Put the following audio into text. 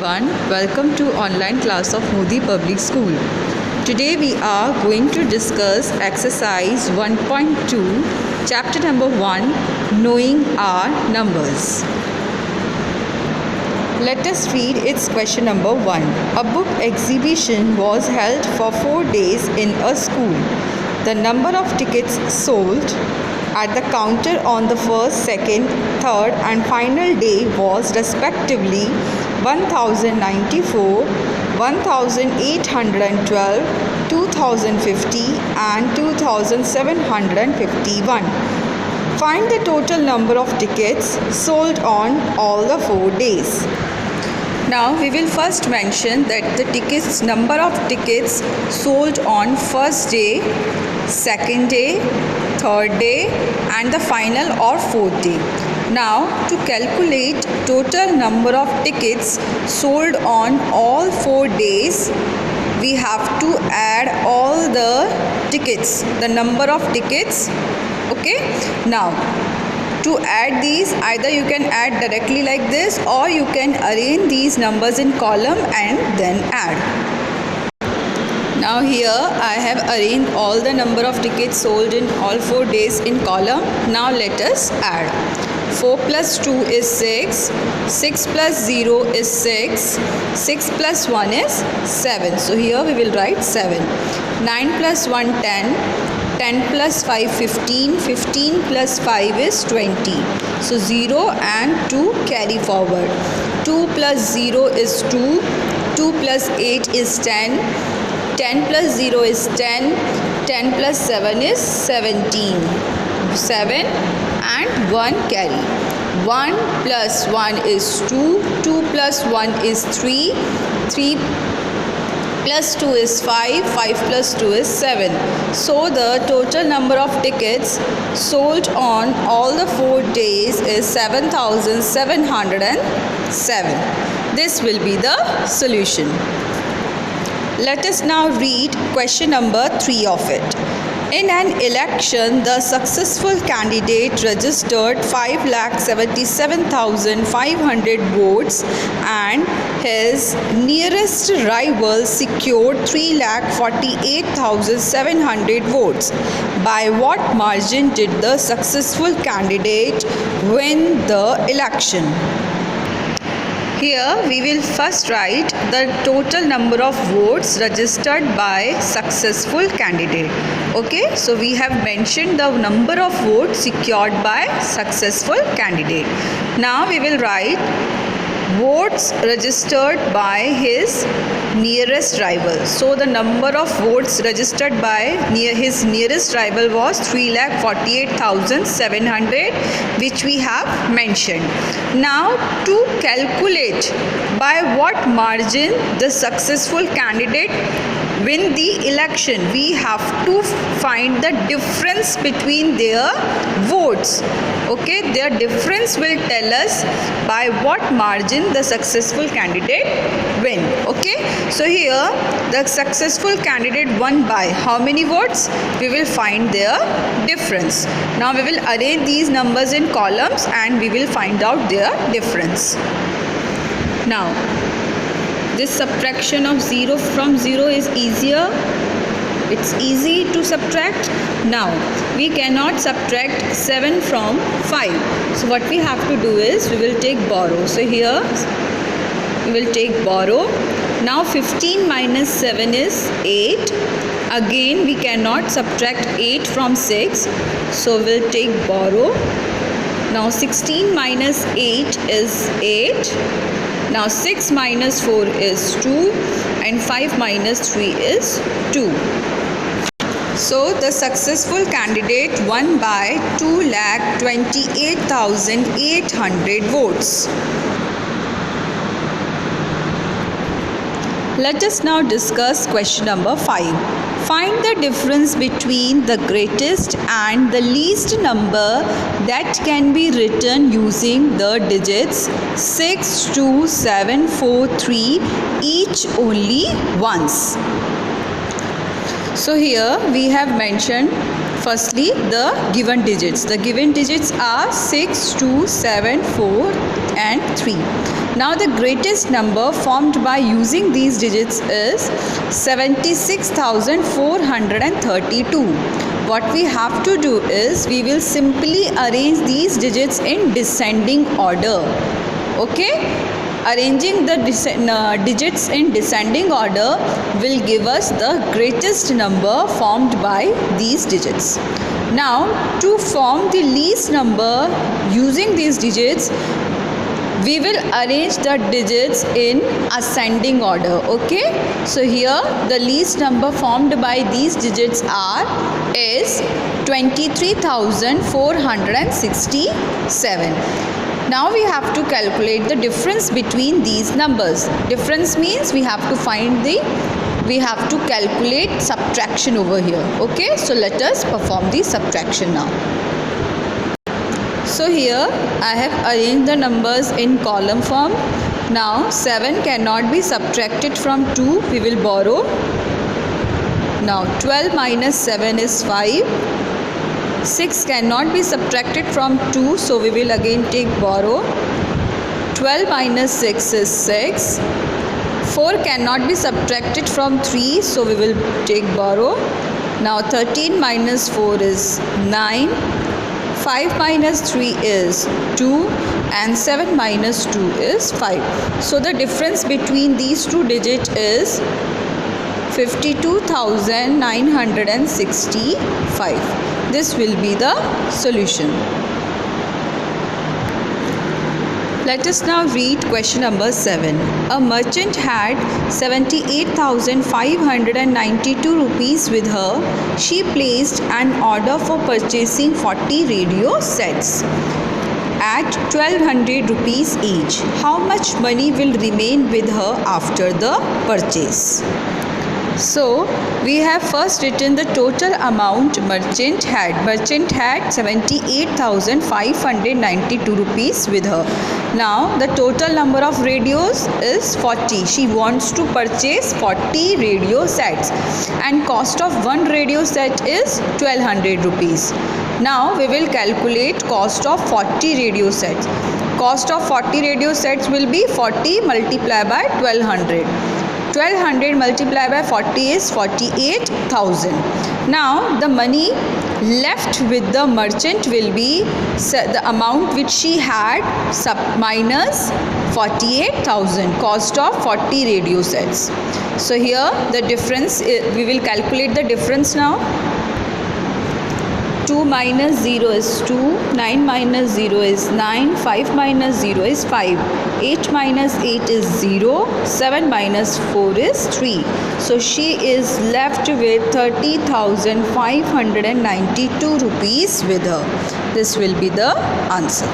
everyone, welcome to online class of Modi Public School. Today we are going to discuss exercise 1.2, chapter number 1, knowing our numbers. Let us read its question number 1. A book exhibition was held for 4 days in a school. The number of tickets sold at the counter on the first, second, third and final day was respectively 1094, 1812, 2050 and 2751. Find the total number of tickets sold on all the 4 days. Now we will first mention that the number of tickets sold on first day, second day, third day and the final or fourth day. Now to calculate total number of tickets sold on all 4 days, we have to add all the tickets, the number of tickets. Okay, now to add these, either you can add directly like this or you can arrange these numbers in column and then add. Now here I have arranged all the number of tickets sold in all 4 days in column. Now let us add. 4 plus 2 is 6, 6 plus 0 is 6, 6 plus 1 is 7. So here we will write 7. 9 plus 1 10, 10 plus 5 15, 15 plus 5 is 20. So 0 and 2 carry forward. 2 plus 0 is 2, 2 plus 8 is 10, 10 plus 0 is 10, 10 plus 7 is 17. 7 and 1 carry. 1 plus 1 is 2, 2 plus 1 is 3, 3 plus 2 is 5, 5 plus 2 is 7. So the total number of tickets sold on all the 4 days is 7,707. This will be the solution. Let us now read question number 3 of it. In an election, the successful candidate registered 5,77,500 votes and his nearest rival secured 3,48,700 votes. By what margin did the successful candidate win the election? Here we will first write the total number of votes registered by successful candidate. Okay, so we have mentioned the number of votes secured by successful candidate. Now we will write votes registered by his nearest rival. So the number of votes registered by his nearest rival was 3,48,700, which we have mentioned. Now to calculate by what margin the successful candidate win the election, we have to find the difference between their votes. Okay, their difference will tell us by what margin the successful candidate win. Okay, so here the successful candidate won by how many votes? We will find their difference. Now we will arrange these numbers in columns and we will find out their difference. Now this subtraction of 0 from 0 is easier. It's easy to subtract. Now we cannot subtract 7 from 5. So what we have to do is we will take borrow. So here we will take borrow. Now 15 minus 7 is 8. Again we cannot subtract 8 from 6. So we'll take borrow. Now 16 minus 8 is 8. Now 6 minus 4 is 2 and 5 minus 3 is 2. So the successful candidate won by 2,28,800 votes. Let us now discuss question number 5. Find the difference between the greatest and the least number that can be written using the digits 6, 2, 7, 4, 3 each only once. So here we have mentioned firstly the given digits. The given digits are 6, 2, 7, 4 and 3. Now the greatest number formed by using these digits is 76,432. What we have to do is we will simply arrange these digits in descending order. Okay? Arranging the digits in descending order will give us the greatest number formed by these digits. Now, to form the least number using these digits, we will arrange the digits in ascending order. Okay, so here the least number formed by these digits is 23,467. Now we have to calculate the difference between these numbers. Difference means we have to calculate subtraction over here. Okay, so let us perform the subtraction now. So here I have arranged the numbers in column form. Now 7 cannot be subtracted from 2. We will borrow. Now 12 minus 7 is 5. 6 cannot be subtracted from 2, so we will again take borrow. 12 minus 6 is 6. 4 cannot be subtracted from 3, so we will take borrow. Now 13 minus 4 is 9. 5 minus 3 is 2 and 7 minus 2 is 5. So the difference between these two digits is 52,965. This will be the solution. Let us now read question number 7. A merchant had 78,592 rupees with her. She placed an order for purchasing 40 radio sets at 1200 rupees each. How much money will remain with her after the purchase? So we have first written the total amount merchant had. Merchant had 78,592 rupees with her. Now the total number of radios is 40. She wants to purchase 40 radio sets and cost of one radio set is 1200 rupees. Now we will calculate cost of 40 radio sets. Cost of 40 radio sets will be 40 multiplied by 1200. 1200 multiplied by 40 is 48,000. Now the money left with the merchant will be the amount which she had minus 48,000, cost of 40 radio sets. So here the difference, we will calculate the difference now. 2 minus 0 is 2, 9 minus 0 is 9, 5 minus 0 is 5, 8 minus 8 is 0, 7 minus 4 is 3. So she is left with 30,592 rupees with her. This will be the answer.